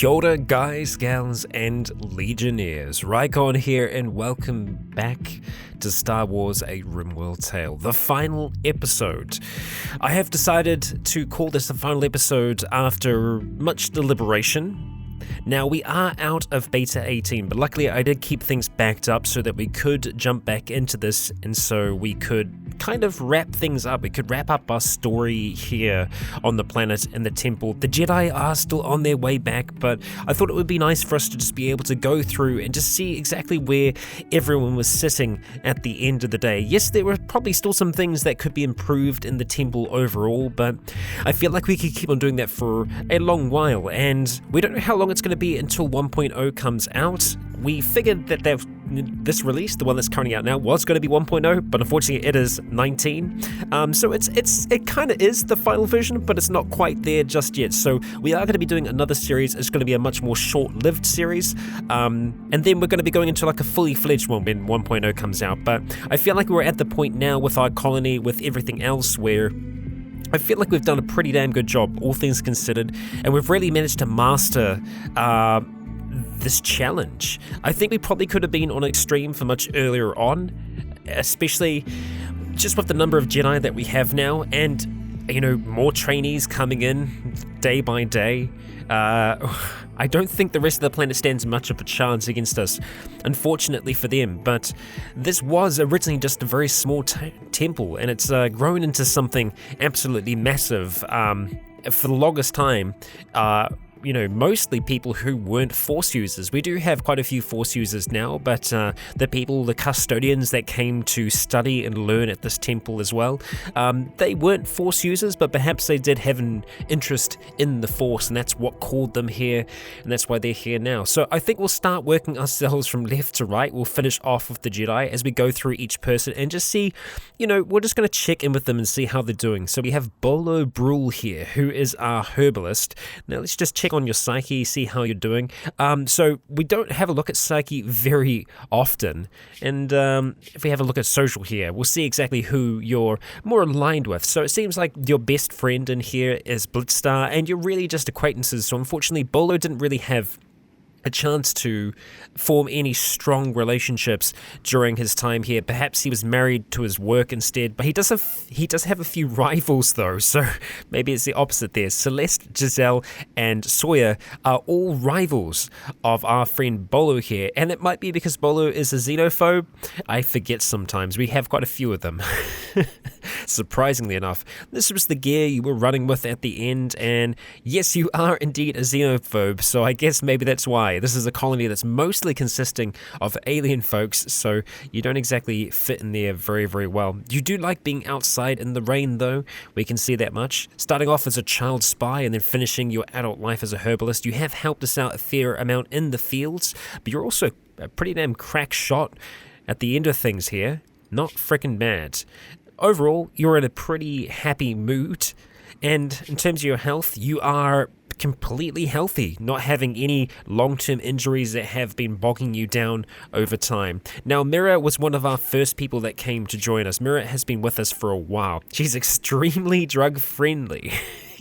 Kia ora, guys, gals, and legionnaires. Rykon here, and welcome back to Star Wars: A RimWorld Tale, the final episode. I have decided to call this the final episode after much deliberation. Now, we are out of Beta 18, but luckily I did keep things backed up so that we could jump back into this, and so we could kind of wrap things up. We could wrap up our story here on the planet and the temple. The Jedi are still on their way back, but I thought it would be nice for us to just be able to go through and just see exactly where everyone was sitting at the end of the day. Yes, there were probably still some things that could be improved in the temple overall, but I feel like we could keep on doing that for a long while, and we don't know how long it's going to be until 1.0 comes out. We figured that this release, the one that's currently out now, was going to be 1.0, but unfortunately it is 19. So it kind of is the final version, but it's not quite there just yet. So we are going to be doing another series. It's going to be a much more short-lived series, and then we're going to be going into like a fully fledged one when 1.0 comes out. But I feel like we're at the point now with our colony, with everything else, where I feel like we've done a pretty damn good job, all things considered, and we've really managed to master this challenge. I think we probably could have been on extreme for much earlier on, especially just with the number of Jedi that we have now, and more trainees coming in day by day. I don't think the rest of the planet stands much of a chance against us, unfortunately for them, but this was originally just a very small temple, and it's grown into something absolutely massive. For the longest time, mostly people who weren't Force users. We do have quite a few Force users now, but the custodians that came to study and learn at this temple as well, they weren't Force users, but perhaps they did have an interest in the Force, and that's what called them here, and that's why they're here now. So I think we'll start working ourselves from left to right. We'll finish off with the Jedi as we go through each person and just see, we're just going to check in with them and see how they're doing. So we have Bolo Brule here, who is our herbalist. Now let's just check on your psyche, see how you're doing. So we don't have a look at psyche very often, and if we have a look at social here, we'll see exactly who you're more aligned with. So it seems like your best friend in here is Blitzstar, and you're really just acquaintances. So unfortunately, Bolo didn't really have a chance to form any strong relationships during his time here. Perhaps he was married to his work instead, but he does have a few rivals though, so maybe it's the opposite there. Celeste, Giselle, and Sawyer are all rivals of our friend Bolo here, and it might be because Bolo is a xenophobe. I forget sometimes. We have quite a few of them. Surprisingly enough. This was the gear you were running with at the end, and yes, you are indeed a xenophobe, so I guess maybe that's why. This is a colony that's mostly consisting of alien folks, so you don't exactly fit in there very, very well. You do like being outside in the rain, though. We can see that much. Starting off as a child spy and then finishing your adult life as a herbalist, you have helped us out a fair amount in the fields, but you're also a pretty damn crack shot at the end of things here. Not frickin' bad. Overall, you're in a pretty happy mood, and in terms of your health, you are completely healthy, not having any long-term injuries that have been bogging you down over time. Now, Mira was one of our first people that came to join us. Mira has been with us for a while. She's extremely drug-friendly.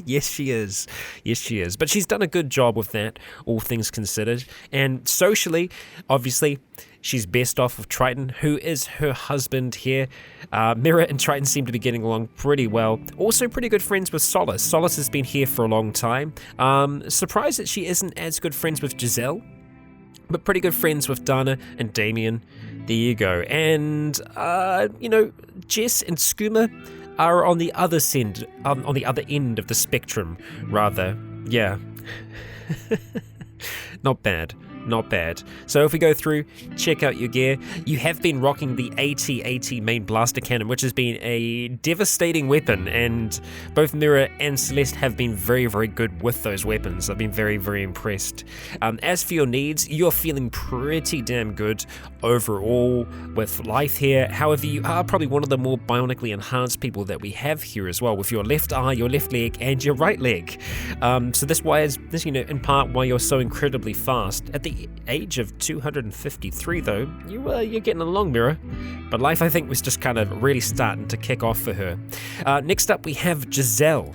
Yes, she is. Yes, she is. But she's done a good job with that, all things considered. And socially, obviously, she's best off with Triton, who is her husband here. Mira and Triton seem to be getting along pretty well. Also pretty good friends with Solace. Solace has been here for a long time. Surprised that she isn't as good friends with Giselle, but pretty good friends with Dana and Damien. There you go. And, Jess and Skooma are on the other end of the spectrum, rather. Yeah. Not bad. Not bad. So if we go through, check out your gear. You have been rocking the AT-AT main blaster cannon, which has been a devastating weapon, and both Mira and Celeste have been very, very good with those weapons. I've been very, very impressed. As for your needs, you're feeling pretty damn good overall with life here. However, you are probably one of the more bionically enhanced people that we have here as well, with your left eye, your left leg, and your right leg. So this is in part why you're so incredibly fast. At the the age of 253, though. You're getting along, Mira. But life, I think, was just kind of really starting to kick off for her. Next up, we have Giselle.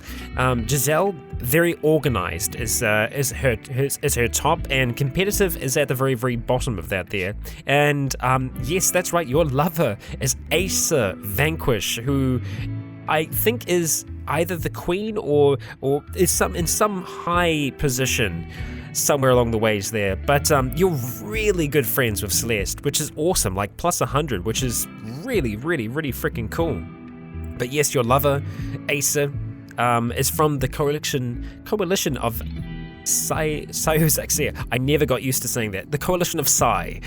Giselle, very organized is her top, and competitive is at the very, very bottom of that there. And yes, that's right, your lover is Asa Vanquish, who I think is either the queen or is in some high position somewhere along the ways there. But you're really good friends with Celeste, which is awesome, like plus 100, which is really, really, really freaking cool. But yes, your lover, Asa, is from the coalition of Psy. I never got used to saying that. The coalition of Psy.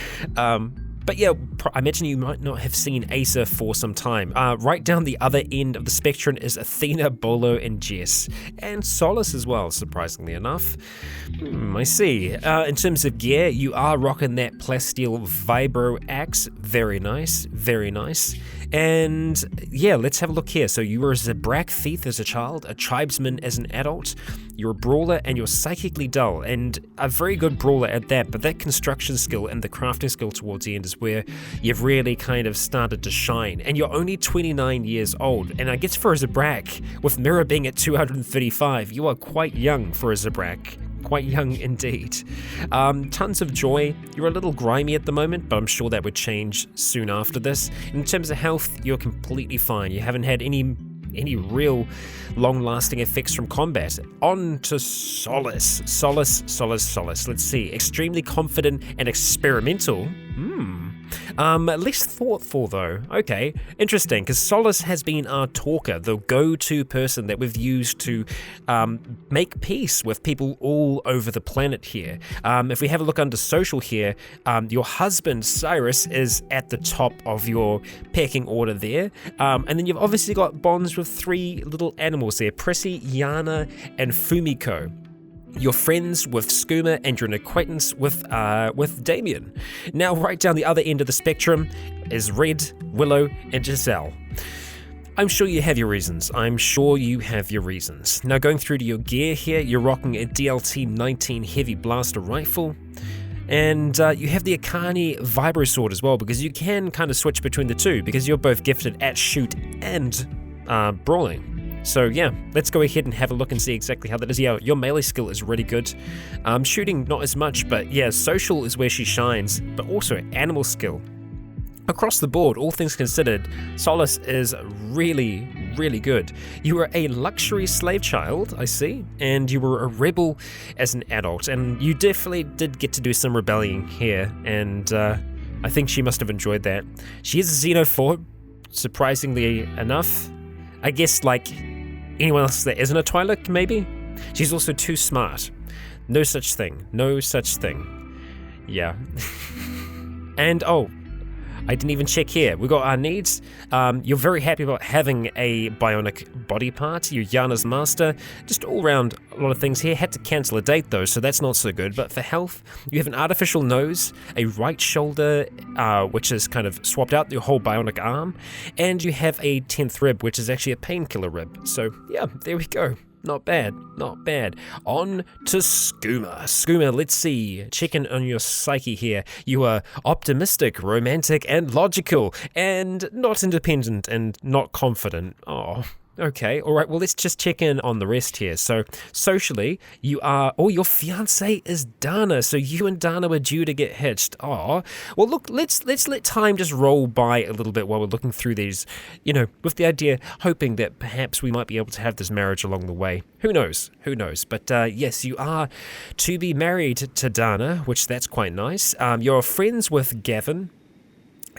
But yeah, I imagine you might not have seen Asa for some time. Right down the other end of the spectrum is Athena, Bolo, and Jess. And Solace as well, surprisingly enough. I see. In terms of gear, you are rocking that plasteel vibro axe. Very nice, very nice. And yeah, let's have a look here. So you were a Zabrak thief as a child, a tribesman as an adult, you're a brawler, and you're psychically dull, and a very good brawler at that, but that construction skill and the crafting skill towards the end is where you've really kind of started to shine. And you're only 29 years old, and I guess for a Zabrak, with Mira being at 235, you are quite young for a Zabrak. Quite young indeed. Tons of joy. You're a little grimy at the moment, but I'm sure that would change soon after this. In terms of health, you're completely fine. You haven't had any real long-lasting effects from combat. On to Solace. Solace. Let's see. Extremely confident and experimental. Less thoughtful though. Okay, interesting, because Solace has been our talker, the go-to person that we've used to make peace with people all over the planet here. If we have a look under social here, your husband Cyrus is at the top of your pecking order there, and then you've obviously got bonds with three little animals there, Prissy, Yana, and Fumiko. You're friends with Skooma, and you're an acquaintance with Damien. Now, right down the other end of the spectrum is Red, Willow, and Giselle. I'm sure you have your reasons. Now, going through to your gear here, you're rocking a DLT-19 heavy blaster rifle. And you have the Akani Vibro Sword as well, because you can kind of switch between the two, because you're both gifted at shoot and brawling. So yeah, let's go ahead and have a look and see exactly how that is. Yeah, your melee skill is really good. Shooting, not as much, but yeah, social is where she shines, but also animal skill. Across the board, all things considered, Solace is really, really good. You were a luxury slave child, I see, and you were a rebel as an adult, and you definitely did get to do some rebelling here, and I think she must have enjoyed that. She is a xenophobe, surprisingly enough. I guess like anyone else that isn't a Twi'lek, maybe? She's also too smart. No such thing. Yeah. And oh, I didn't even check here. We got our needs. You're very happy about having a bionic body part. You're Yana's master. Just all around a lot of things here. Had to cancel a date though, so that's not so good. But for health, you have an artificial nose, a right shoulder, which is kind of swapped out your whole bionic arm, and you have a 10th rib, which is actually a painkiller rib. So yeah, there we go. Not bad. On to Skooma. Skooma, let's see. Checking on your psyche here. You are optimistic, romantic, and logical, and not independent and not confident. Oh, okay. All right. Well, let's just check in on the rest here. So, socially, you are. Oh, your fiance is Dana. So you and Dana were due to get hitched. Oh, well, look. Let's let time just roll by a little bit while we're looking through these. You know, with the idea, hoping that perhaps we might be able to have this marriage along the way. Who knows? But yes, you are to be married to Dana, which that's quite nice. You're friends with Gavin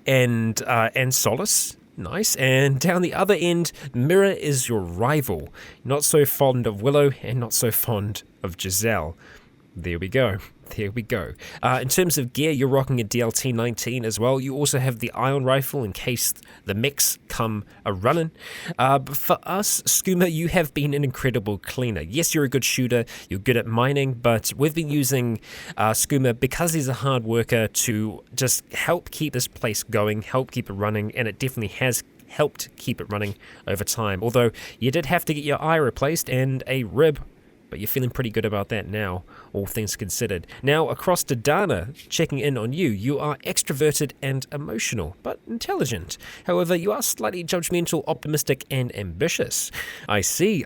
and Solace. Nice. And down the other end, Mira is your rival. Not so fond of Willow and not so fond of Giselle. There we go. In terms of gear, you're rocking a DLT-19 as well. You also have the ion rifle in case the mechs come a-running. But for us, Skooma, you have been an incredible cleaner. Yes, you're a good shooter, you're good at mining, but we've been using Skooma because he's a hard worker to just help keep this place going, help keep it running, and it definitely has helped keep it running over time. Although you did have to get your eye replaced and a rib but you're feeling pretty good about that now, all things considered. Now, across to Dana, checking in on you. You are extroverted and emotional, but intelligent. However, you are slightly judgmental, optimistic, and ambitious. I see.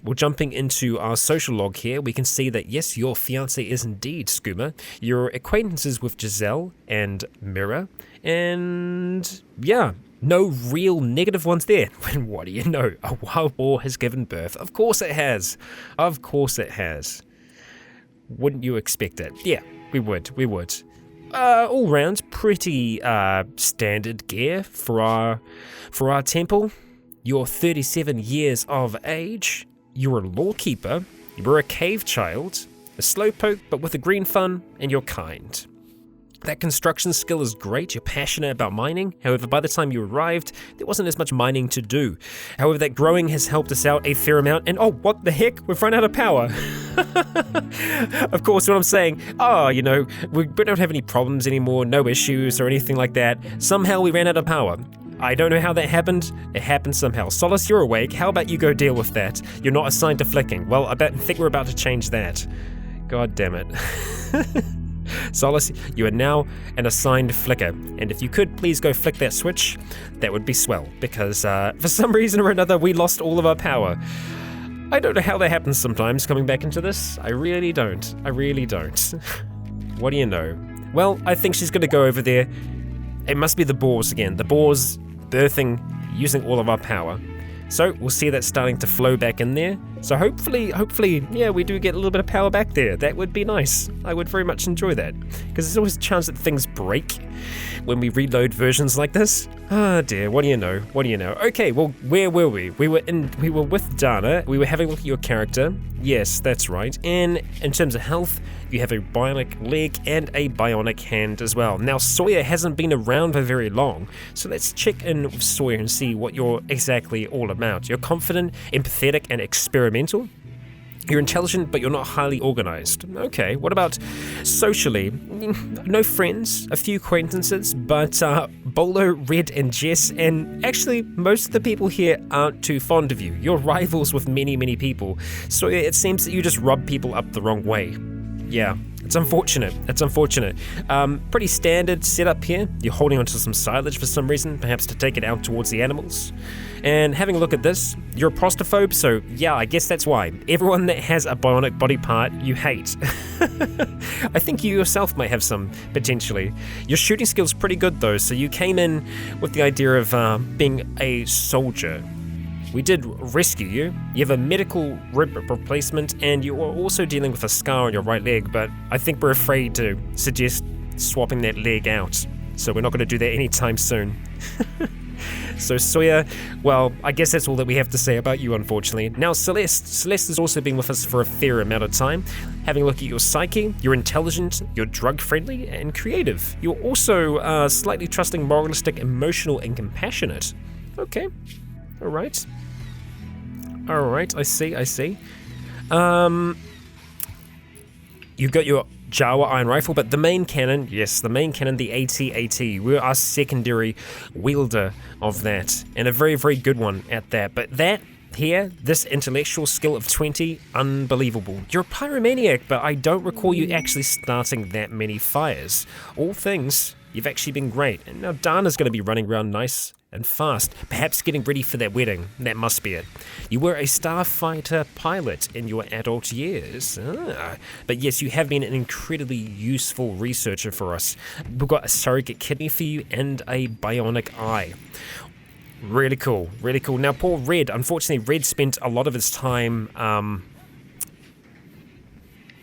Well, jumping into our social log here, we can see that, yes, your fiancé is indeed Skooma. Your acquaintances with Giselle and Mira, and yeah, no real negative ones there. And what do you know? A wild boar has given birth. Of course it has. Of course it has. Wouldn't you expect it? Yeah, we would. All round, pretty standard gear for our temple. You're 37 years of age. You're a lawkeeper. You're a cave child. A slowpoke, but with a green thumb, and you're kind. That construction skill is great, you're passionate about mining, however by the time you arrived, there wasn't as much mining to do. However, that growing has helped us out a fair amount, and oh, what the heck, we've run out of power. Of course, what I'm saying, we don't have any problems anymore, no issues or anything like that. Somehow we ran out of power. I don't know how that happened. It happened somehow. Solace, you're awake. How about you go deal with that? You're not assigned to flicking. Well, I think we're about to change that. God damn it. Solace, you are now an assigned flicker, and if you could please go flick that switch, that would be swell, because for some reason or another we lost all of our power. I don't know how that happens sometimes coming back into this. I really don't. What do you know? Well, I think she's gonna go over there. It must be the boars again. The boars birthing, using all of our power. So we'll see that starting to flow back in there. So hopefully, yeah, we do get a little bit of power back there. That would be nice. I would very much enjoy that. Because there's always a chance that things break when we reload versions like this. Ah dear, what do you know? Okay, well, where were we? We were with Dana. We were having a look at your character. Yes, that's right. And in terms of health, you have a bionic leg and a bionic hand as well. Now, Sawyer hasn't been around for very long, so let's check in with Sawyer and see what you're exactly all about. You're confident, empathetic, and experimental. You're intelligent, but you're not highly organized. Okay, what about socially? No friends, a few acquaintances, but Bolo, Red, and Jess, and actually most of the people here aren't too fond of you. You're rivals with many, many people, so it seems that you just rub people up the wrong way. Yeah, it's unfortunate. Pretty standard setup here. You're holding onto some silage for some reason, perhaps to take it out towards the animals. And having a look at this, you're a prostophobe, so yeah, I guess that's why. Everyone that has a bionic body part, you hate. I think you yourself might have some, potentially. Your shooting skill's pretty good though, so you came in with the idea of being a soldier. We did rescue you. You have a medical rib replacement, and you are also dealing with a scar on your right leg, but I think we're afraid to suggest swapping that leg out, so we're not going to do that anytime soon. So Sawyer, well, I guess that's all that we have to say about you, unfortunately. Now Celeste has also been with us for a fair amount of time. Having a look at your psyche, you're intelligent, you're drug-friendly, and creative. You're also slightly trusting, moralistic, emotional, and compassionate. Okay, alright, I see. You got your Jawa iron rifle, but the main cannon, the AT-AT, we're our secondary wielder of that, and a very, very good one at that. But that here, this intellectual skill of 20, unbelievable. You're a pyromaniac, but I don't recall you actually starting that many fires. All things, you've actually been great, and now Dana's going to be running around nice and fast, perhaps getting ready for that wedding. That must be it. You were a starfighter pilot in your adult years. But yes, you have been an incredibly useful researcher for us. We've got a surrogate kidney for you and a bionic eye. Really cool. Now, poor Red. Unfortunately, Red spent a lot of his time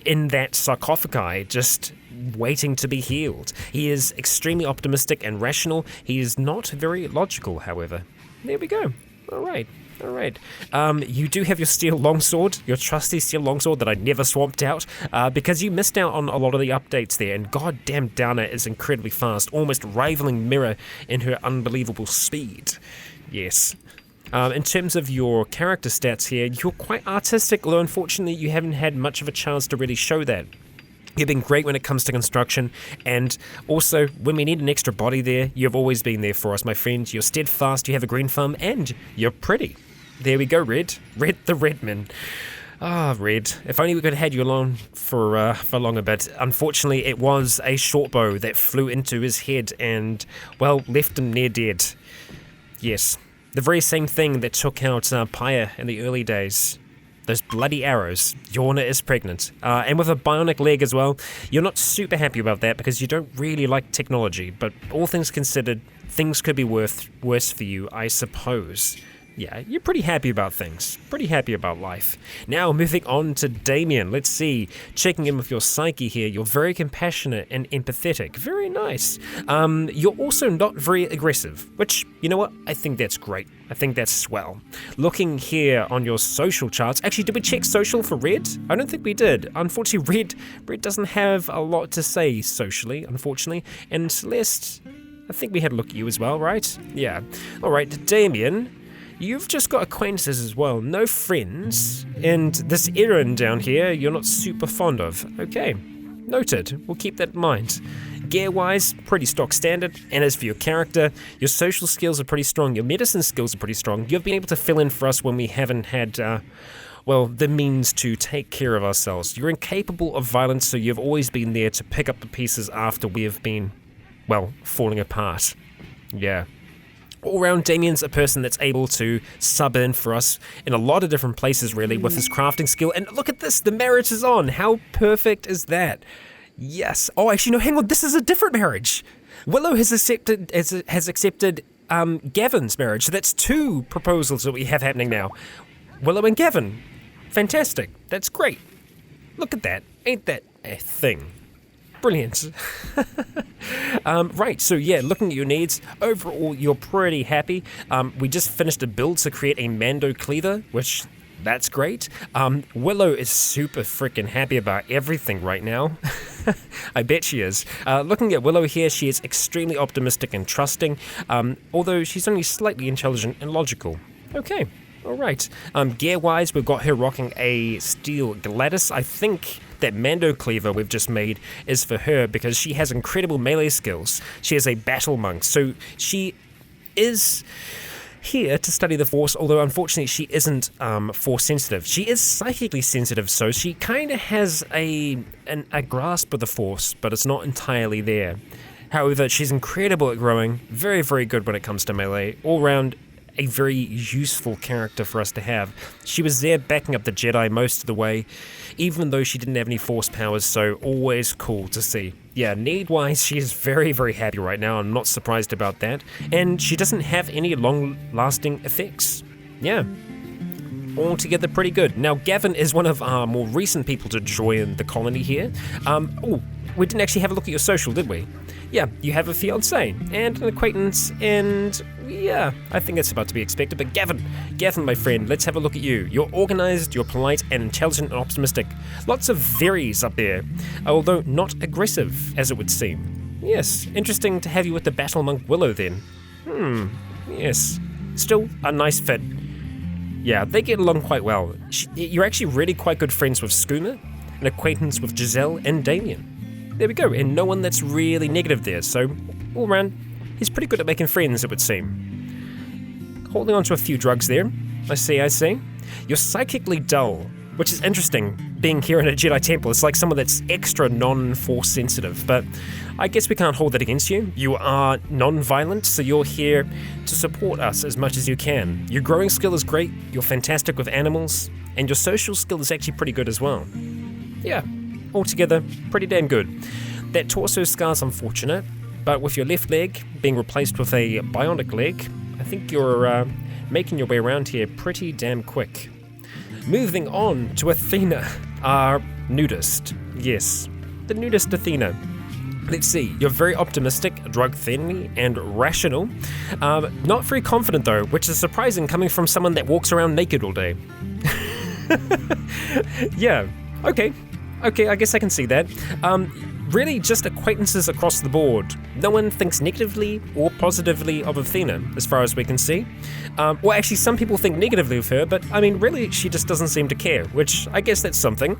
in that sarcophagi, just waiting to be healed. He is extremely optimistic and rational. He is not very logical, however. There we go. All right. You do have your steel longsword, your trusty steel longsword that I never swapped out, because you missed out on a lot of the updates there, and goddamn Dana is incredibly fast, almost rivaling Mira in her unbelievable speed. Yes. In terms of your character stats here, you're quite artistic, although unfortunately you haven't had much of a chance to really show that. You've been great when it comes to construction, and also when we need an extra body there, you've always been there for us, my friend. You're steadfast, you have a green thumb, and you're pretty. There we go, Red the Redman. Ah, Red. If only we could have had you along for longer, but unfortunately it was a short bow that flew into his head and, well, left him near dead. Yes, the very same thing that took out Pyre in the early days. Those bloody arrows. Yorna is pregnant. And with a bionic leg as well. You're not super happy about that because you don't really like technology, but all things considered, things could be worse for you, I suppose. Yeah, you're pretty happy about things. Pretty happy about life. Now, moving on to Damien. Let's see. Checking in with your psyche here. You're very compassionate and empathetic. Very nice. You're also not very aggressive, which, you know what? I think that's great. I think that's swell. Looking here on your social charts. Actually, did we check social for Red? I don't think we did. Unfortunately, Red doesn't have a lot to say socially, unfortunately. And Celeste, I think we had a look at you as well, right? Yeah. All right, Damien. You've just got acquaintances as well, no friends, and this Erin down here you're not super fond of. Okay, noted, we'll keep that in mind. Gear-wise, pretty stock standard, and as for your character, your social skills are pretty strong, your medicine skills are pretty strong. You've been able to fill in for us when we haven't had, the means to take care of ourselves. You're incapable of violence, so you've always been there to pick up the pieces after we have been, falling apart. Yeah. All around, Damien's a person that's able to sub in for us in a lot of different places, really, with his crafting skill. And look at this, the marriage is on. How perfect is that? Yes. Oh, actually, no, hang on. This is a different marriage. Willow has accepted Gavin's marriage. So that's 2 proposals that we have happening now. Willow and Gavin. Fantastic. That's great. Look at that. Ain't that a thing? Brilliant. Right, so yeah, looking at your needs, overall you're pretty happy. We just finished a build to create a Mando cleaver, which, that's great. Willow is super freaking happy about everything right now. I bet she is. Looking at Willow here, she is extremely optimistic and trusting, although she's only slightly intelligent and logical. Okay. Alright, gear-wise, we've got her rocking a steel Gladys. I think that Mando cleaver we've just made is for her because she has incredible melee skills. She is a battle monk, so she is here to study the Force, although unfortunately she isn't Force sensitive. She is psychically sensitive, so she kind of has a grasp of the Force, but it's not entirely there. However, she's incredible at growing, very, very good when it comes to melee, all round a very useful character for us to have. She was there backing up the Jedi most of the way, even though she didn't have any Force powers, so always cool to see. Yeah, need-wise, she is very, very happy right now. I'm not surprised about that. And she doesn't have any long-lasting effects. Yeah. Altogether pretty good. Now, Gavin is one of our more recent people to join the colony here. We didn't actually have a look at your social, did we? Yeah, you have a fiancé and an acquaintance, and yeah, I think that's about to be expected. But Gavin, my friend, let's have a look at you. You're organized, you're polite, and intelligent and optimistic. Lots of veries up there, although not aggressive, as it would seem. Yes, interesting to have you with the battle monk Willow then. Yes, still a nice fit. Yeah, they get along quite well. You're actually really quite good friends with Skooma, an acquaintance with Giselle and Damien. There we go, and no one that's really negative there, so all around, he's pretty good at making friends, it would seem. Holding on to a few drugs there, I see. You're psychically dull, which is interesting, being here in a Jedi temple. It's like someone that's extra non-Force sensitive, but I guess we can't hold that against you. You are non-violent, so you're here to support us as much as you can. Your growing skill is great, you're fantastic with animals, and your social skill is actually pretty good as well. Yeah. Altogether, pretty damn good. That torso scar's unfortunate, but with your left leg being replaced with a bionic leg, I think you're making your way around here pretty damn quick. Moving on to Athena, our nudist. Yes, the nudist Athena. Let's see, you're very optimistic, drug-friendly, and rational. Not very confident though, which is surprising coming from someone that walks around naked all day. Yeah, okay, I guess I can see that. Really just acquaintances across the board. No one thinks negatively or positively of Athena, as far as we can see. Well, actually, some people think negatively of her, but I mean, really, she just doesn't seem to care, which I guess that's something.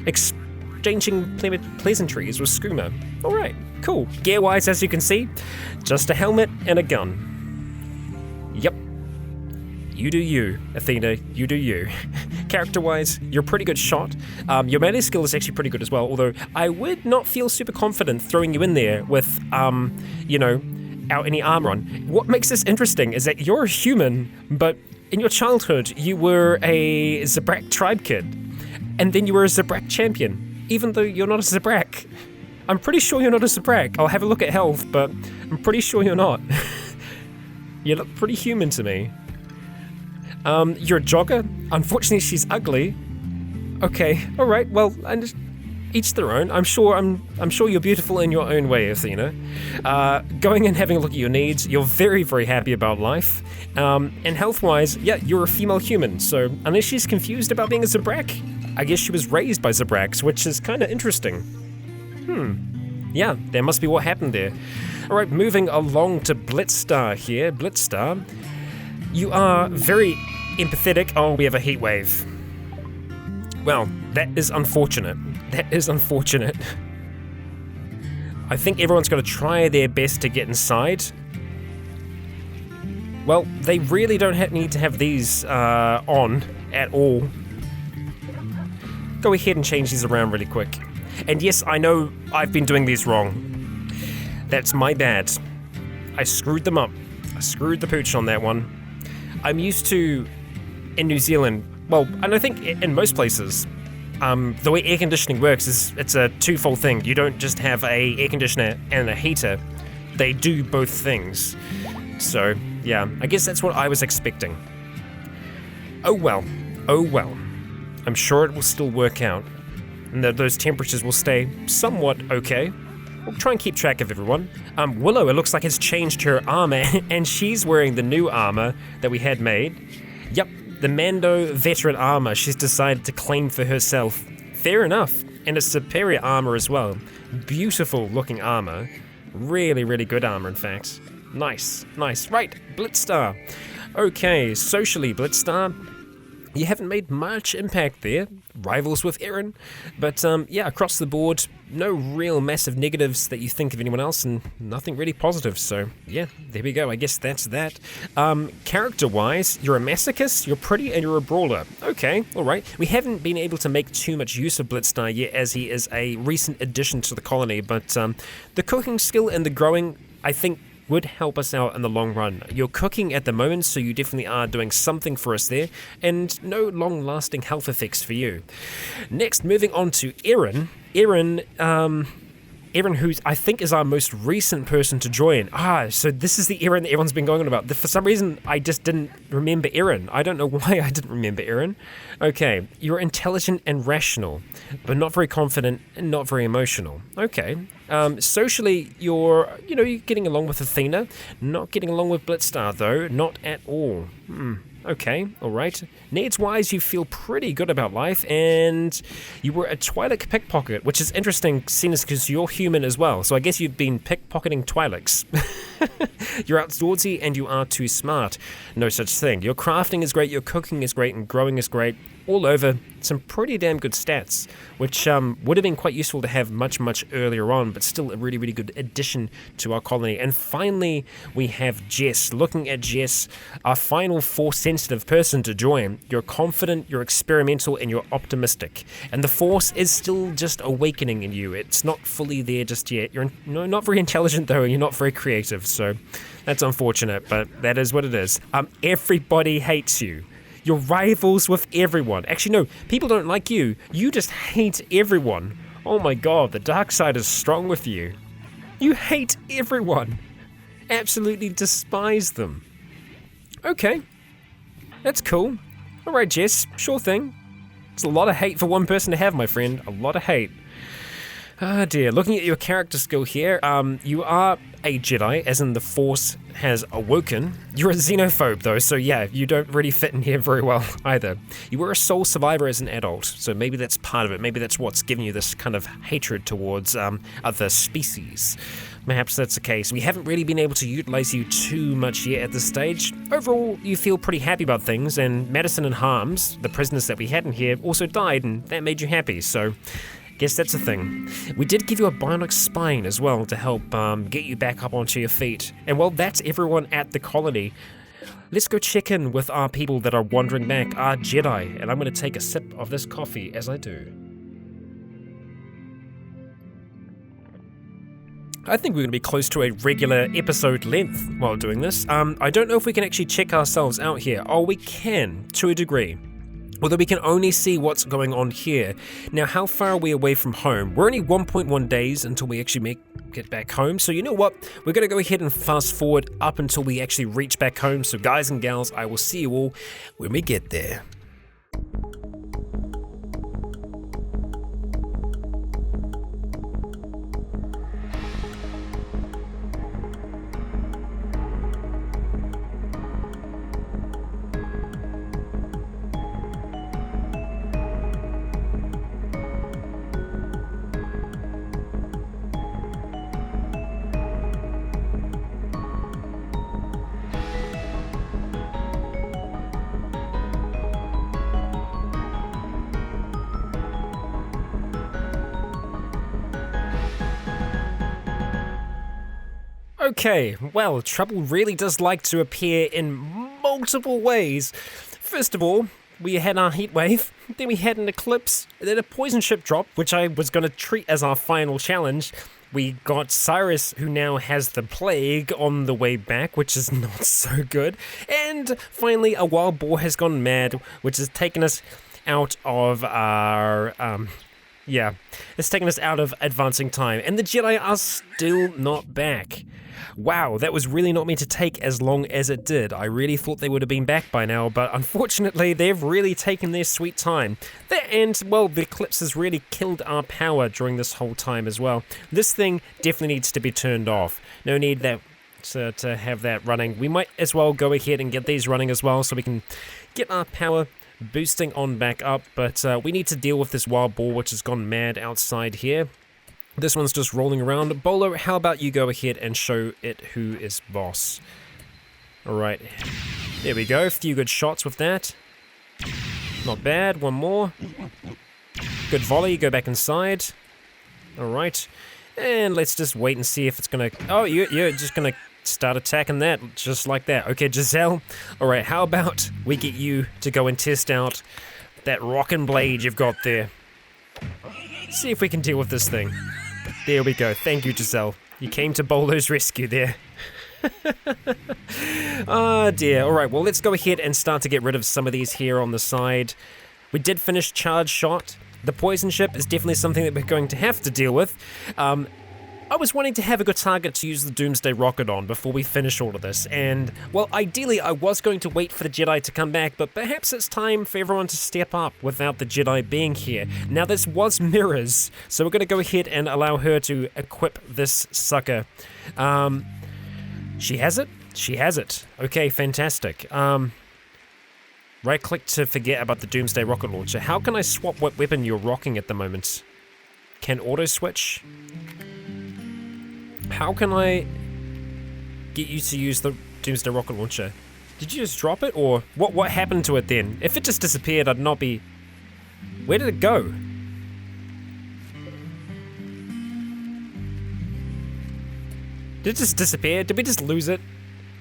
Exchanging pleasantries with Skooma. Alright, cool. Gear-wise, as you can see, just a helmet and a gun. You do you, Athena, you do you. Character-wise, you're a pretty good shot. Your melee skill is actually pretty good as well, although I would not feel super confident throwing you in there with, out any armor on. What makes this interesting is that you're a human, but in your childhood, you were a Zabrak tribe kid, and then you were a Zabrak champion, even though you're not a Zabrak. I'm pretty sure you're not a Zabrak. I'll have a look at health, but I'm pretty sure you're not. You look pretty human to me. You're a jogger. Unfortunately, she's ugly. Okay, all right. Well, each their own. I'm sure you're beautiful in your own way, Athena. Going and having a look at your needs, you're very, very happy about life. And health-wise, yeah, you're a female human. So unless she's confused about being a Zabrak, I guess she was raised by Zabraks, which is kind of interesting. Yeah, that must be what happened there. All right, moving along to Blitzstar here. Blitzstar, you are very empathetic. Oh, we have a Heatwave. Well, that is unfortunate. That is unfortunate. I think everyone's going to try their best to get inside. Well, they really don't need to have these on at all. Go ahead and change these around really quick. And yes, I know I've been doing these wrong. That's my bad. I screwed them up. I screwed the pooch on that one. I'm used to, in New Zealand, well, and I think in most places, the way air conditioning works is it's a twofold thing. You don't just have a air conditioner and a heater. They do both things. So, yeah, I guess that's what I was expecting. Oh well. Oh well. I'm sure it will still work out. And those temperatures will stay somewhat okay. We'll try and keep track of everyone. Willow, it looks like, has changed her armor, and she's wearing the new armor that we had made. Yep, the Mando veteran armor she's decided to claim for herself. Fair enough, and a superior armor as well. Beautiful looking armor. Really, really good armor, in fact. Nice, nice. Right, Blitzstar. Okay, socially, Blitzstar, you haven't made much impact there. Rivals with Eren. But yeah, across the board, no real massive negatives that you think of anyone else, and nothing really positive. So yeah, there we go. I guess that's that. Character-wise, you're a masochist, you're pretty, and you're a brawler. Okay, alright. We haven't been able to make too much use of Blitzstar yet, as he is a recent addition to the colony, but the cooking skill and the growing, I think, would help us out in the long run. You're cooking at the moment, so you definitely are doing something for us there, and no long-lasting health effects for you. Next, moving on to Eren. Eren, who I think is our most recent person to join. So this is the Eren that everyone's been going on about. For some reason, I just didn't remember Eren. I don't know why I didn't remember Eren. Okay, you're intelligent and rational, but not very confident and not very emotional. Okay. Socially, you're getting along with Athena. Not getting along with Blitzstar, though. Not at all. Okay, alright. Needs-wise, you feel pretty good about life, and you were a Twi'lek pickpocket, which is interesting, seeing as because you're human as well, so I guess you've been pickpocketing Twi'leks. You're outdoorsy, and you are too smart. No such thing. Your crafting is great, your cooking is great, and growing is great. All over, some pretty damn good stats, which would have been quite useful to have much, much earlier on, but still a really, really good addition to our colony. And finally, we have Jess. Looking at Jess, our final Force-sensitive person to join. You're confident, you're experimental, and you're optimistic. And the Force is still just awakening in you. It's not fully there just yet. You're not very intelligent, though, and you're not very creative, so that's unfortunate, but that is what it is. Everybody hates you. You're rivals with everyone. Actually, no, people don't like you. You just hate everyone. Oh my god, the dark side is strong with you. You hate everyone. Absolutely despise them. Okay, that's cool. Alright, Jess, sure thing. It's a lot of hate for one person to have, my friend. A lot of hate. Ah dear, looking at your character skill here, you are a Jedi, as in the Force has awoken. You're a xenophobe though, so yeah, you don't really fit in here very well either. You were a soul survivor as an adult, so maybe that's part of it. Maybe that's what's giving you this kind of hatred towards other species. Perhaps that's the case. We haven't really been able to utilize you too much yet at this stage. Overall, you feel pretty happy about things, and Madison and Harms, the prisoners that we had in here, also died, and that made you happy, so guess that's a thing. We did give you a bionic spine as well to help get you back up onto your feet. And well, that's everyone at the colony. let's go check in with our people that are wandering back, our Jedi, and I'm going to take a sip of this coffee as I do. I think we're going to be close to a regular episode length while doing this. I don't know if we can actually check ourselves out here. Oh, we can, to a degree. Although we can only see what's going on here. Now, how far are we away from home? We're only 1.1 days until we actually get back home. So you know what? We're going to go ahead and fast forward up until we actually reach back home. So guys and gals, I will see you all when we get there. Okay, well, trouble really does like to appear in multiple ways. First of all, we had our Heatwave, then we had an eclipse, then a poison ship drop, which I was going to treat as our final challenge. We got Cyrus, who now has the plague, on the way back, which is not so good. And finally, a wild boar has gone mad, which has taken us out of our... it's taken us out of advancing time. And the Jedi are still not back. Wow, that was really not meant to take as long as it did. I really thought they would have been back by now, but unfortunately, they've really taken their sweet time. And, well, the eclipse has really killed our power during this whole time as well. This thing definitely needs to be turned off. No need to have that running. We might as well go ahead and get these running as well so we can get our power boosting on back up, but we need to deal with this wild boar which has gone mad outside here. This one's just rolling around. Bolo, how about you go ahead and show it who is boss? Alright, there we go, a few good shots with that. Not bad, one more. Good volley, go back inside. Alright, and let's just wait and see if it's gonna... Oh, you're just gonna start attacking that, just like that. Okay, Giselle, alright, how about we get you to go and test out that rockin' blade you've got there. See if we can deal with this thing. There we go, thank you, Giselle. You came to Bolo's rescue there. Oh dear, alright, well let's go ahead and start to get rid of some of these here on the side. We did finish charge shot. The poison ship is definitely something that we're going to have to deal with. I was wanting to have a good target to use the Doomsday Rocket on before we finish all of this, and, well, ideally I was going to wait for the Jedi to come back, but perhaps it's time for everyone to step up without the Jedi being here. Now, this was Mirrors, so we're going to go ahead and allow her to equip this sucker. She has it? She has it. Okay, fantastic. Right-click to forget about the Doomsday Rocket Launcher. How can I swap what weapon you're rocking at the moment? Can auto-switch? How can I get you to use the Doomsday Rocket Launcher? Did you just drop it, or what happened to it then? If it just disappeared, I'd not be... Where did it go? Did it just disappear? Did we just lose it?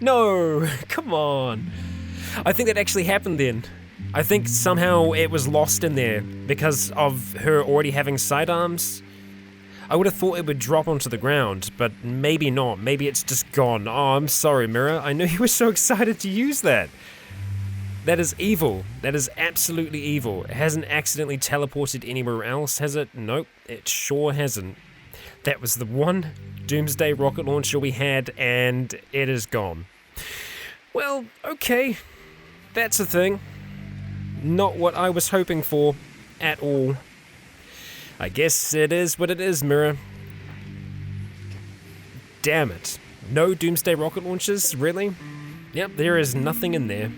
No! Come on! I think that actually happened then. I think somehow it was lost in there because of her already having sidearms. I would have thought it would drop onto the ground, but maybe not. Maybe it's just gone. Oh, I'm sorry, Mirror. I know you were so excited to use that. That is evil. That is absolutely evil. It hasn't accidentally teleported anywhere else, has it? Nope, it sure hasn't. That was the one Doomsday Rocket Launcher we had, and it is gone. Well, okay. That's a thing. Not what I was hoping for at all. I guess it is what it is, Mirror. Damn it. No Doomsday Rocket Launchers? Really? Yep, there is nothing in there.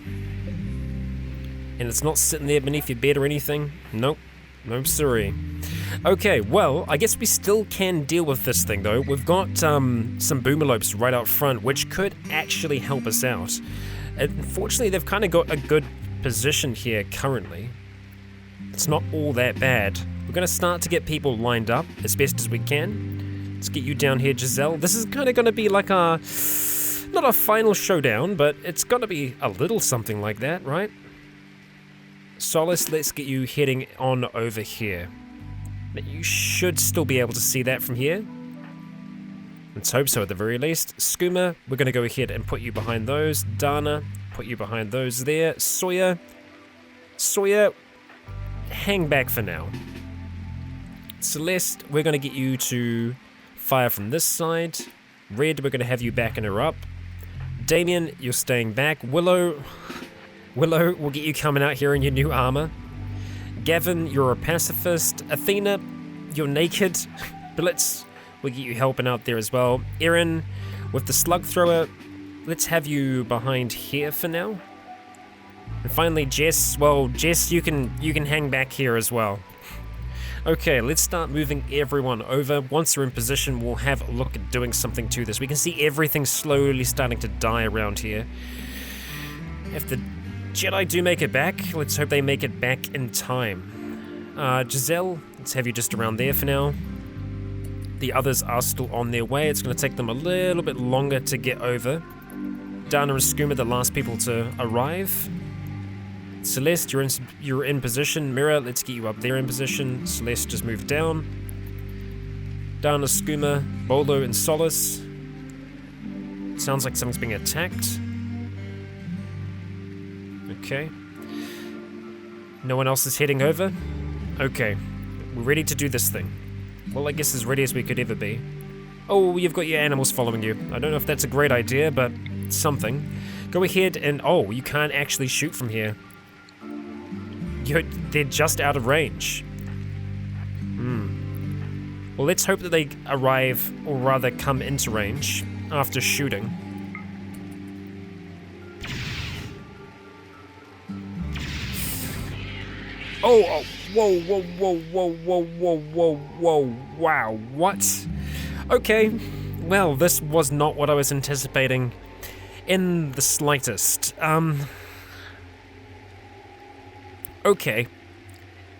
And it's not sitting there beneath your bed or anything? Nope. No sorry. Okay, well, I guess we still can deal with this thing, though. We've got some boomalopes right out front, which could actually help us out. Unfortunately, they've kind of got a good position here currently. It's not all that bad. We're going to start to get people lined up as best as we can. Let's get you down here, Giselle. This is kind of going to be like our Not a final showdown, but it's gotta be a little something like that, right? Solace, let's get you heading on over here. You should still be able to see that from here. Let's hope so at the very least. Skooma, we're gonna go ahead and put you behind those. Dana, put you behind those there. Sawyer, hang back for now. Celeste, we're gonna get you to fire from this side. Red, we're gonna have you backing her up. Damien, you're staying back. Willow, we'll get you coming out here in your new armor. Gavin, you're a pacifist. Athena, you're naked. Blitz, we'll get you helping out there as well. Erin, with the slug thrower, let's have you behind here for now. And finally, Jess, well, Jess, you can hang back here as well. Okay, let's start moving everyone over. Once we're in position, we'll have a look at doing something to this. We can see everything slowly starting to die around here. If the Jedi do make it back, let's hope they make it back in time. Giselle, let's have you just around there for now. The others are still on their way. It's going to take them a little bit longer to get over. Dana and Skooma, the last people to arrive. Celeste, you're in position. Mira, let's get you up there in position. Celeste, just move down. Dana, Skooma, Bolo, and Solace. Sounds like something's being attacked. Okay. No one else is heading over? Okay. We're ready to do this thing. Well, I guess as ready as we could ever be. Oh, you've got your animals following you. I don't know if that's a great idea, but it's something. Go ahead and... Oh, you can't actually shoot from here. They're just out of range. Well, let's hope that they arrive, or rather come into range, after shooting. Oh, whoa, wow, what? Okay, well, this was not what I was anticipating in the slightest. Okay,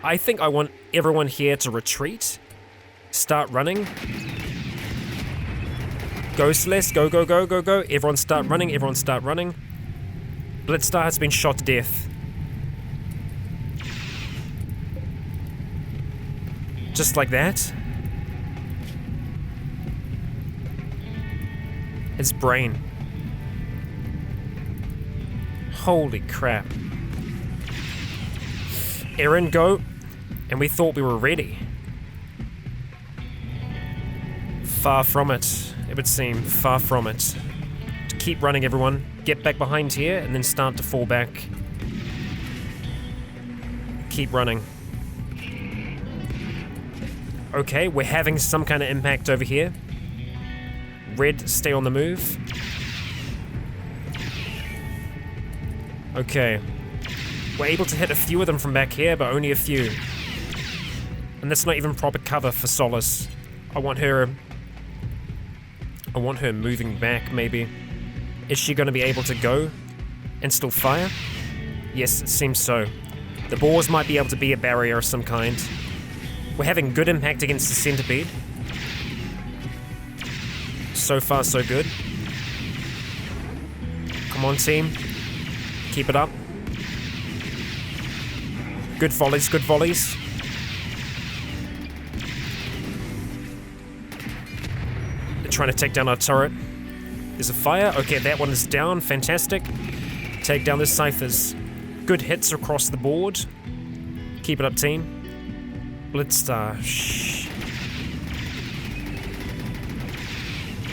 I think I want everyone here to retreat, start running. Go, Celeste, go. Everyone start running, Blitzstar has been shot to death. Just like that. His brain. Holy crap. Erin, go. And we thought we were ready. Far from it would seem. Far from it. To keep running, everyone. Get back behind here and then start to fall back. Keep running. Okay, we're having some kind of impact over here. Red, stay on the move. Okay. We're able to hit a few of them from back here, but only a few. And that's not even proper cover for Solace. I want her moving back, maybe. Is she going to be able to go and still fire? Yes, it seems so. The boars might be able to be a barrier of some kind. We're having good impact against the centipede. So far, so good. Come on, team. Keep it up. Good volleys, good volleys. They're trying to take down our turret. There's a fire. Okay, that one is down. Fantastic. Take down the ciphers. Good hits across the board. Keep it up, team. Blitzstar. Shh.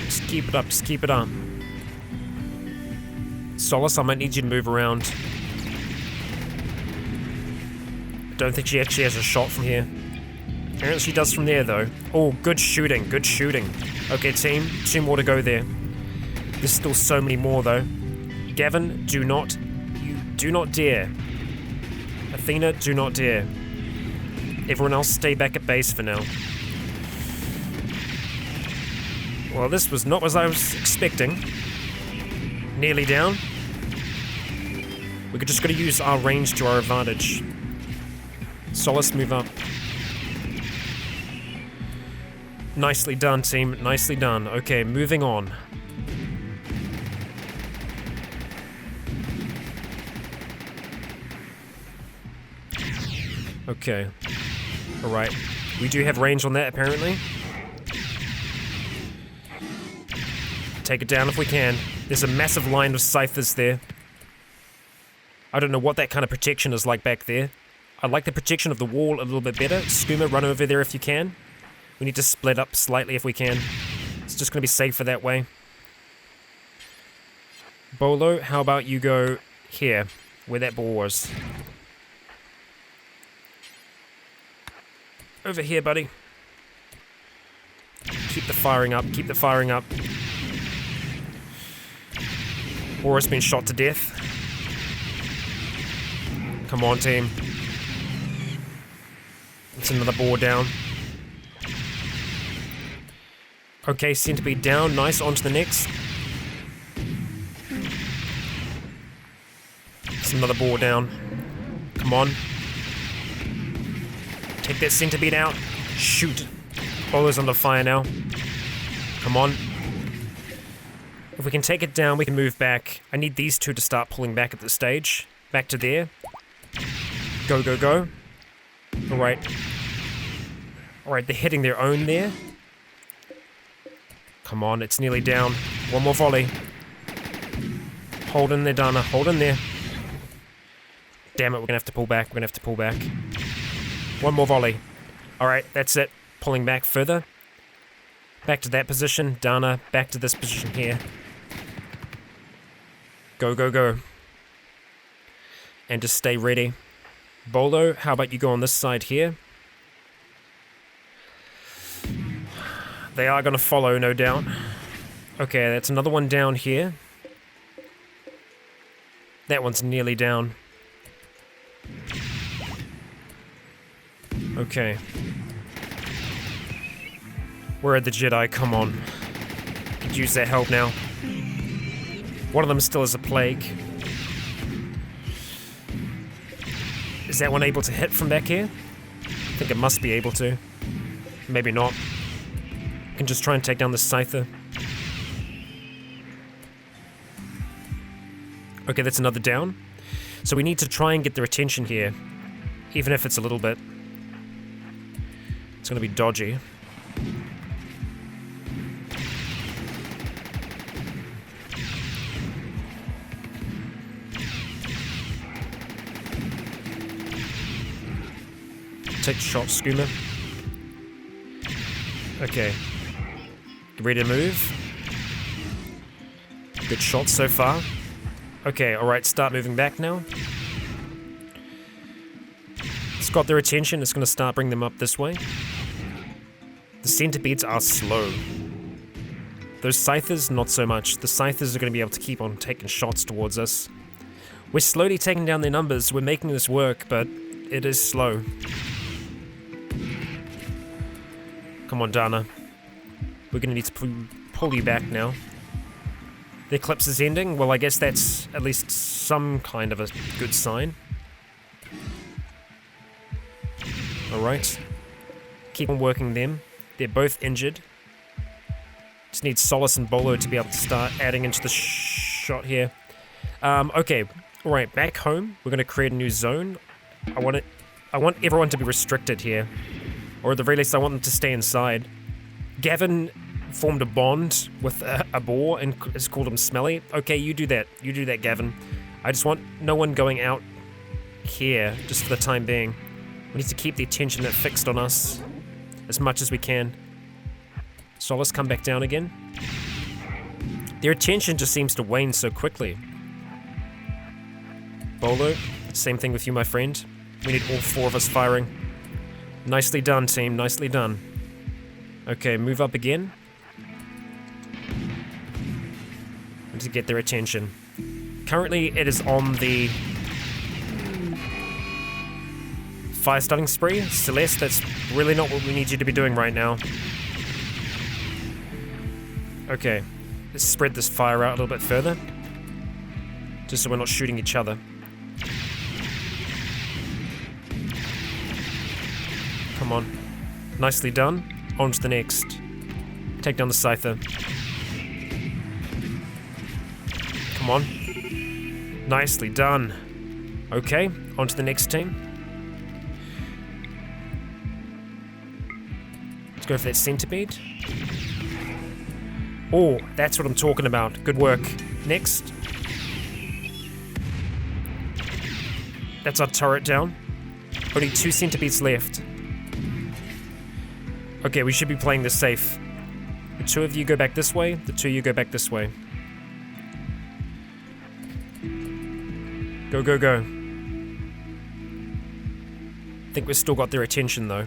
Just keep it up, just keep it up. Solace, I might need you to move around. Don't think she actually has a shot from here. Apparently she does from there, though. Oh, good shooting, good shooting. Okay, team, 2 more to go there. There's still so many more, though. Gavin, do not dare. Athena, do not dare. Everyone else stay back at base for now. Well, this was not what I was expecting. Nearly down. We're just going to use our range to our advantage. Solace, move up. Nicely done, team. Nicely done. Okay, moving on. Okay. Alright. We do have range on that, apparently. Take it down if we can. There's a massive line of scythers there. I don't know what that kind of protection is like back there. I like the protection of the wall a little bit better. Skooma, run over there if you can. We need to split up slightly if we can. It's just going to be safer that way. Bolo, how about you go here, where that ball was. Over here, buddy. Keep the firing up, keep the firing up. Aura's been shot to death. Come on, team. It's another boar down. Okay, centipede down. Nice, on to the next. It's another boar down. Come on. Take that centipede out. Shoot. Bolo's under fire now. Come on. If we can take it down, we can move back. I need these two to start pulling back at this stage. Back to there. Go, go, go. Alright. Alright, they're hitting their own there. Come on, it's nearly down. One more volley. Hold in there, Dana. Hold in there. Damn it, we're gonna have to pull back. We're gonna have to pull back. One more volley. Alright, that's it. Pulling back further. Back to that position. Dana, back to this position here. Go, go, go. And just stay ready. Bolo, how about you go on this side here? They are going to follow, no doubt. Okay, that's another one down here. That one's nearly down. Okay. Where are the Jedi? Come on. Could use their help now. One of them still is a plague. Is that one able to hit from back here? I think it must be able to. Maybe not. I can just try and take down the Scyther. Okay, that's another down. So we need to try and get their attention here. Even if it's a little bit. It's gonna be dodgy. Take the shot, Skooma. Okay. Ready to move. Good shot so far. Okay, alright, start moving back now. It's got their attention, it's gonna start bringing them up this way. The centipedes are slow. Those scythers, not so much. The scythers are gonna be able to keep on taking shots towards us. We're slowly taking down their numbers, we're making this work, but it is slow. Come on, Dana. We're gonna need to pull you back now. The eclipse is ending. Well, I guess that's at least some kind of a good sign. Alright. Keep on working them. They're both injured. Just need Solace and Bolo to be able to start adding into the shot here. Okay. Alright, back home. We're gonna create a new zone. I want everyone to be restricted here. Or at the very least, I want them to stay inside. Gavin formed a bond with a boar and has called him Smelly. Okay, you do that. You do that, Gavin. I just want no one going out here, just for the time being. We need to keep the attention that fixed on us as much as we can. Solace, come back down again. Their attention just seems to wane so quickly. Bolo, same thing with you, my friend. We need all four of us firing. Nicely done, team. Nicely done. Okay, move up again. And to get their attention. Currently, it is on the fire starting spree. Celeste, that's really not what we need you to be doing right now. Okay, let's spread this fire out a little bit further. Just so we're not shooting each other. Come on. Nicely done. On to the next. Take down the Scyther. Come on. Nicely done. Okay, on to the next team. Let's go for that centipede. Oh, that's what I'm talking about. Good work. Next. That's our turret down. Only 2 centipedes left. Okay, we should be playing this safe. The 2 of you go back this way. The 2 of you go back this way. Go, go, go. I think we've still got their attention, though.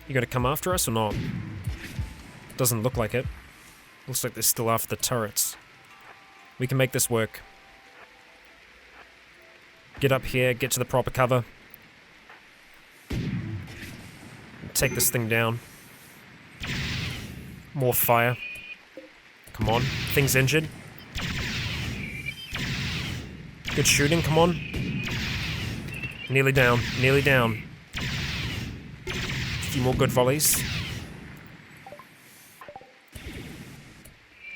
You gonna come after us or not? Doesn't look like it. Looks like they're still after the turrets. We can make this work. Get up here, get to the proper cover. Take this thing down. More fire. Come on. Thing's injured. Good shooting, come on. Nearly down, nearly down. A few more good volleys.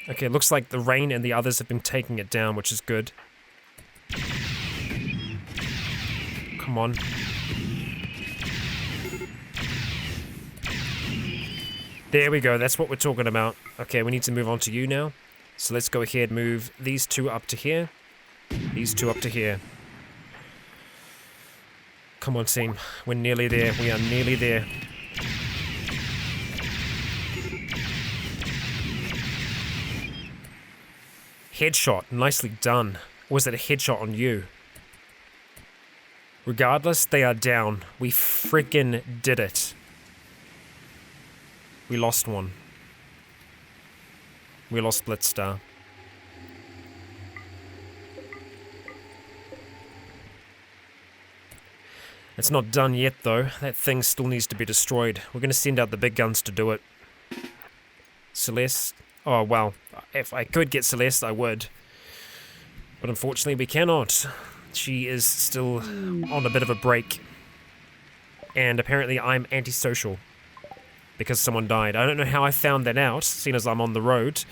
Okay, looks like the rain and the others have been taking it down, which is good. Come on. There we go, that's what we're talking about. Okay, we need to move on to you now. So let's go ahead and move these 2 up to here. These 2 up to here. Come on, team. We're nearly there. We are nearly there. Headshot. Nicely done. Or was it a headshot on you? Regardless, they are down. We freaking did it. We lost one. We lost Blitzstar. It's not done yet, though. That thing still needs to be destroyed. We're going to send out the big guns to do it. Celeste. Oh, well. If I could get Celeste, I would. But unfortunately, we cannot. She is still on a bit of a break. And apparently, I'm antisocial. Because someone died. I don't know how I found that out, seeing as I'm on the road.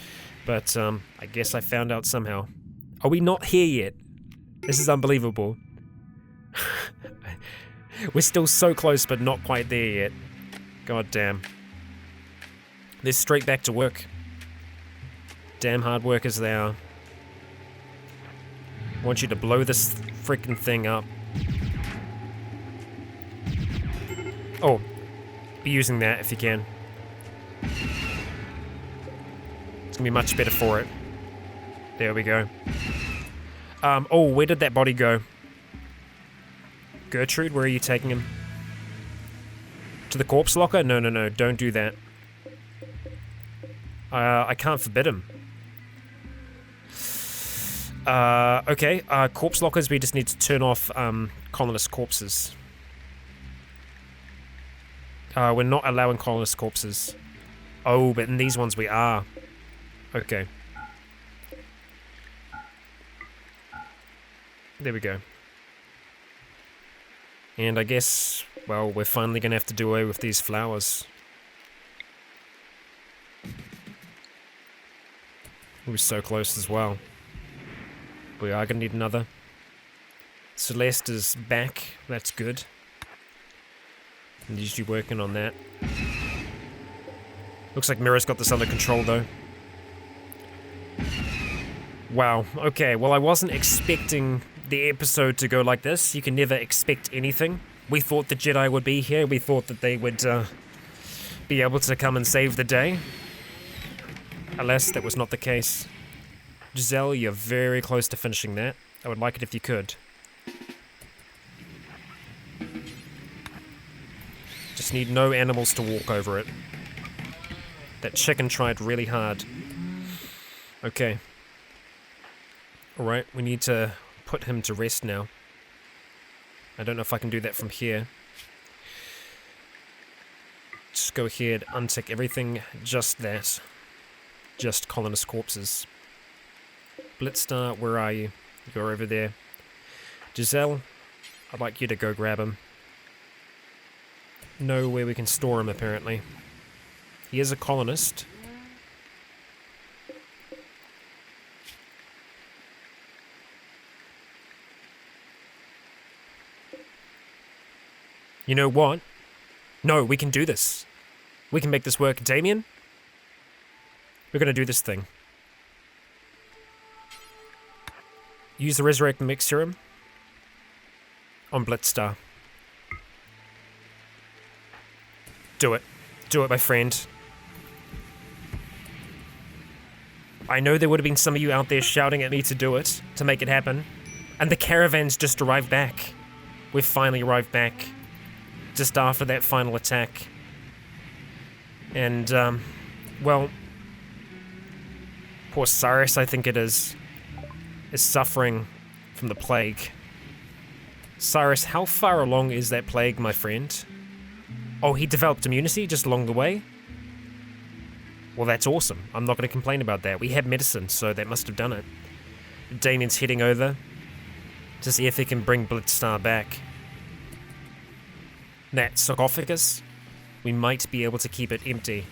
But, I guess I found out somehow. Are we not here yet? This is unbelievable. We're still so close, but not quite there yet. God damn. They're straight back to work. Damn hard workers they are. I want you to blow this freaking thing up. Oh, be using that if you can. It's gonna be much better for it. There we go. Oh, where did that body go? Gertrude, where are you taking him? To the corpse locker? No, no, no, don't do that. I can't forbid him. Okay, corpse lockers, we just need to turn off, colonist corpses. We're not allowing colonist corpses. Oh, but in these ones we are. Okay. There we go. And I guess, well, we're finally gonna have to do away with these flowers. We were so close as well. We are gonna need another. Celeste is back, that's good. I'm usually working on that. Looks like Mira's got this under control though. Wow, okay, well I wasn't expecting the episode to go like this. You can never expect anything. We thought the Jedi would be here, we thought that they would be able to come and save the day. Alas, that was not the case. Giselle, you're very close to finishing that. I would like it if you could. Just need no animals to walk over it. That chicken tried really hard. Okay. Alright, we need to put him to rest now. I don't know if I can do that from here. Just go ahead, untick everything, just that. Just colonist corpses. Blitzstar, where are you? You're over there. Giselle, I'd like you to go grab him. Know where we can store him, apparently. He is a colonist. You know what? No, we can do this. We can make this work, Damien. We're gonna do this thing. Use the Resurrect Mix Serum on Blitzstar. Do it. Do it, my friend. I know there would have been some of you out there shouting at me to do it, to make it happen. And the caravans just arrived back. We've finally arrived back. Just after that final attack. And, well... poor Cyrus, I think it is suffering from the plague. Cyrus, how far along is that plague, my friend? Oh, he developed immunity just along the way? Well, that's awesome. I'm not going to complain about that. We have medicine, so that must have done it. Damien's heading over to see if he can bring Blitzstar back. That sarcophagus, we might be able to keep it empty.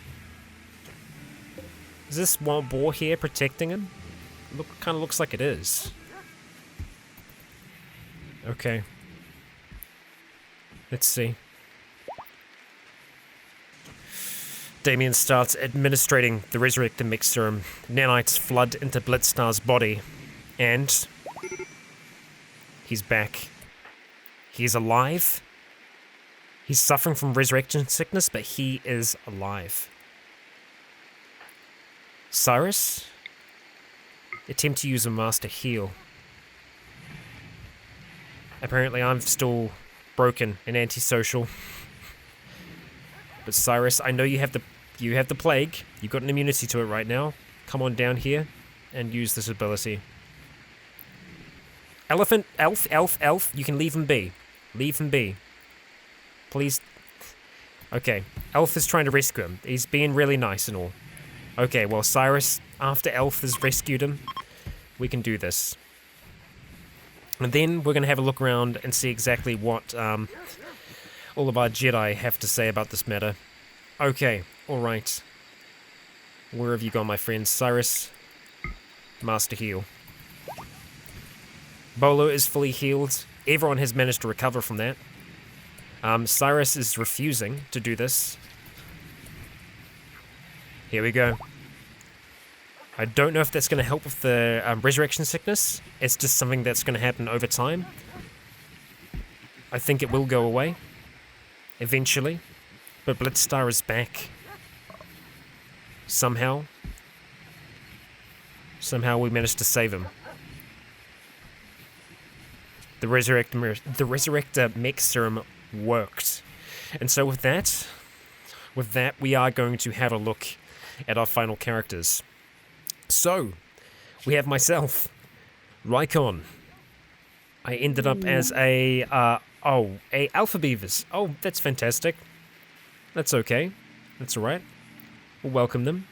Is this wild boar here protecting him? Kind of looks like it is. Okay. Let's see. Damien starts administrating the Resurrected Mix Serum. Nanites flood into Blitzstar's body. And... he's back. He's alive. He's suffering from resurrection sickness, but he is alive. Cyrus? Attempt to use a Master Heal. Apparently I'm still broken and antisocial. But Cyrus, I know you have the plague. You've got an immunity to it right now. Come on down here and use this ability. Elephant, elf, you can leave him be. Leave him be. Please. Okay, Elf is trying to rescue him. He's being really nice and all. Okay, well, Cyrus, after Elf has rescued him, we can do this. And then we're going to have a look around and see exactly what all of our Jedi have to say about this matter. Okay, alright. Where have you gone, my friends? Cyrus, Master Heal. Bolo is fully healed. Everyone has managed to recover from that. Cyrus is refusing to do this. Here we go. I don't know if that's going to help with the resurrection sickness. It's just something that's going to happen over time. I think it will go away. Eventually. But Blitzstar is back. Somehow. Somehow we managed to save him. The Resurrector Mix Serum worked. And so with that, we are going to have a look at our final characters. So, we have myself, Rykon. I ended up as a Alpha Beavers. Oh, that's fantastic. That's okay. That's alright. We'll welcome them.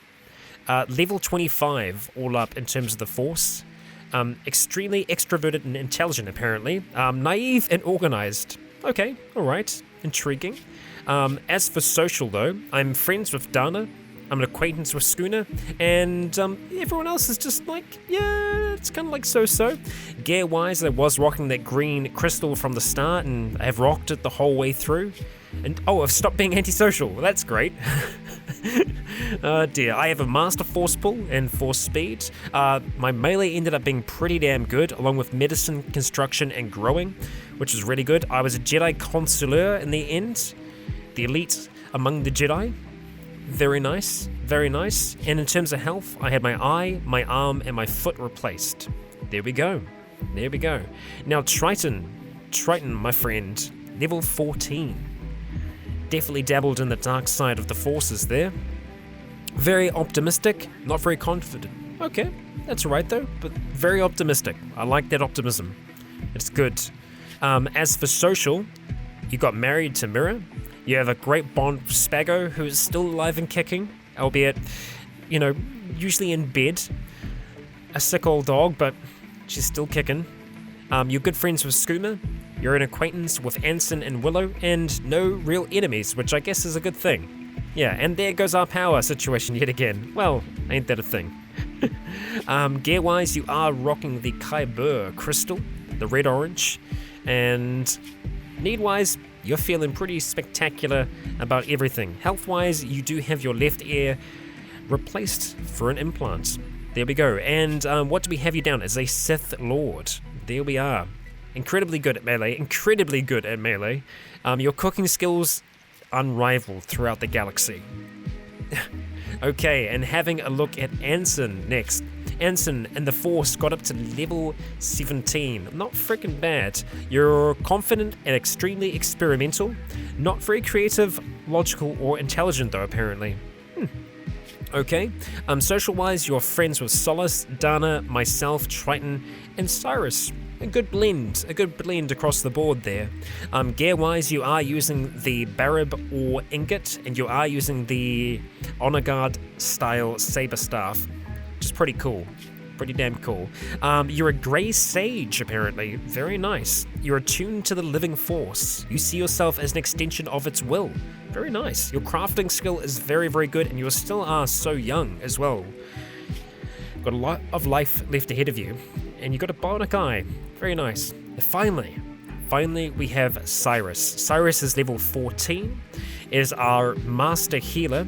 Level 25, all up in terms of the Force. Extremely extroverted and intelligent, apparently. Naive and organized. Okay, alright. Intriguing. As for social, though, I'm friends with Dana. I'm an acquaintance with Schooner, and everyone else is just like, yeah, it's kind of like so-so. Gear-wise, I was rocking that green crystal from the start, and I have rocked it the whole way through. And, oh, I've stopped being antisocial. Well, that's great. Oh dear, I have a Master Force Pull and Force Speed. My melee ended up being pretty damn good, along with Medicine, Construction, and Growing, which is really good. I was a Jedi Consular in the end, the elite among the Jedi. Very nice, very nice. And in terms of health, I had my eye, my arm, and my foot replaced. There we go. There we go. Now Triton, my friend, level 14. Definitely dabbled in the dark side of the forces there. Very optimistic, not very confident. Okay, that's alright though, but very optimistic. I like that optimism. It's good. As for social, you got married to Mira. You have a great bond with Spago, who is still alive and kicking, albeit, you know, usually in bed. A sick old dog, but she's still kicking. You're good friends with Skooma. You're an acquaintance with Anson and Willow, and no real enemies, which I guess is a good thing. Yeah, and there goes our power situation yet again. Well, ain't that a thing? Gear-wise, you are rocking the Kyber crystal, the red-orange, and need-wise, you're feeling pretty spectacular about everything. Health-wise, you do have your left ear replaced for an implant. There we go. And what do we have you down as? A Sith Lord. There we are. Incredibly good at melee. Incredibly good at melee. Your cooking skills unrivaled throughout the galaxy. Okay, and having a look at Anson next. Anson and the Force got up to level 17. Not freaking bad. You're confident and extremely experimental. Not very creative, logical, or intelligent though, apparently. Okay. Social-wise, you're friends with Solace, Dana, myself, Triton, and Cyrus. A good blend across the board there. Gear-wise, you are using the Barab or Ingot, and you are using the Honor Guard style Saber Staff, which is pretty cool. Pretty damn cool. You're a Grey Sage, apparently. Very nice. You're attuned to the living force. You see yourself as an extension of its will. Very nice. Your crafting skill is very, very good, and you still are so young as well. Got a lot of life left ahead of you, and you got a bionic eye. Very nice. And finally, we have Cyrus. Cyrus is level 14, is our master healer.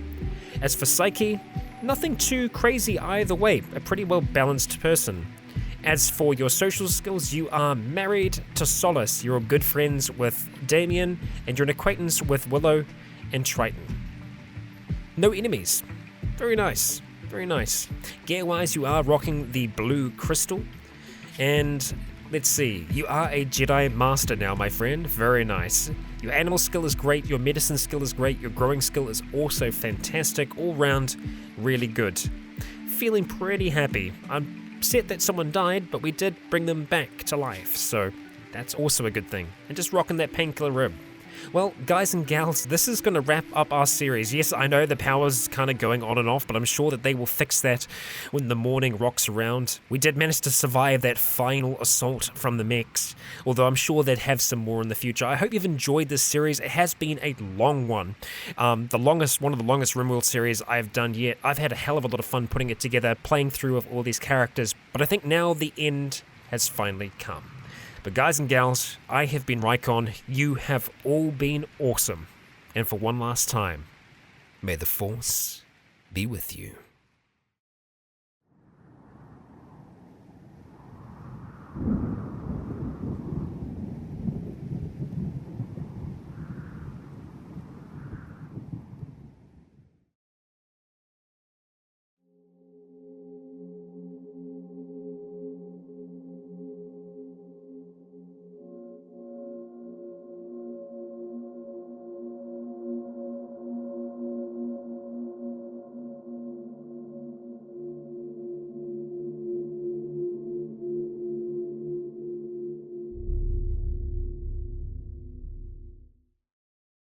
As for Psyche, nothing too crazy either way, a pretty well balanced person. As for your social skills, you are married to Solace. You're good friends with Damien, and you're an acquaintance with Willow and Triton. No enemies. Very nice. Very nice. Gear-wise, you are rocking the blue crystal. And let's see, you are a Jedi Master now, my friend. Very nice. Your animal skill is great, your medicine skill is great, your growing skill is also fantastic. All round, really good. Feeling pretty happy. I'm upset that someone died, but we did bring them back to life, so that's also a good thing. And just rocking that painkiller rib. Well, guys and gals, this is going to wrap up our series. Yes, I know the power's kind of going on and off, but I'm sure that they will fix that when the morning rocks around. We did manage to survive that final assault from the mechs, although I'm sure they'd have some more in the future. I hope you've enjoyed this series. It has been a long one. One of the longest RimWorld series I've done yet. I've had a hell of a lot of fun putting it together, playing through with all these characters, but I think now the end has finally come. But guys and gals, I have been Rykon. You have all been awesome. And for one last time, may the Force be with you.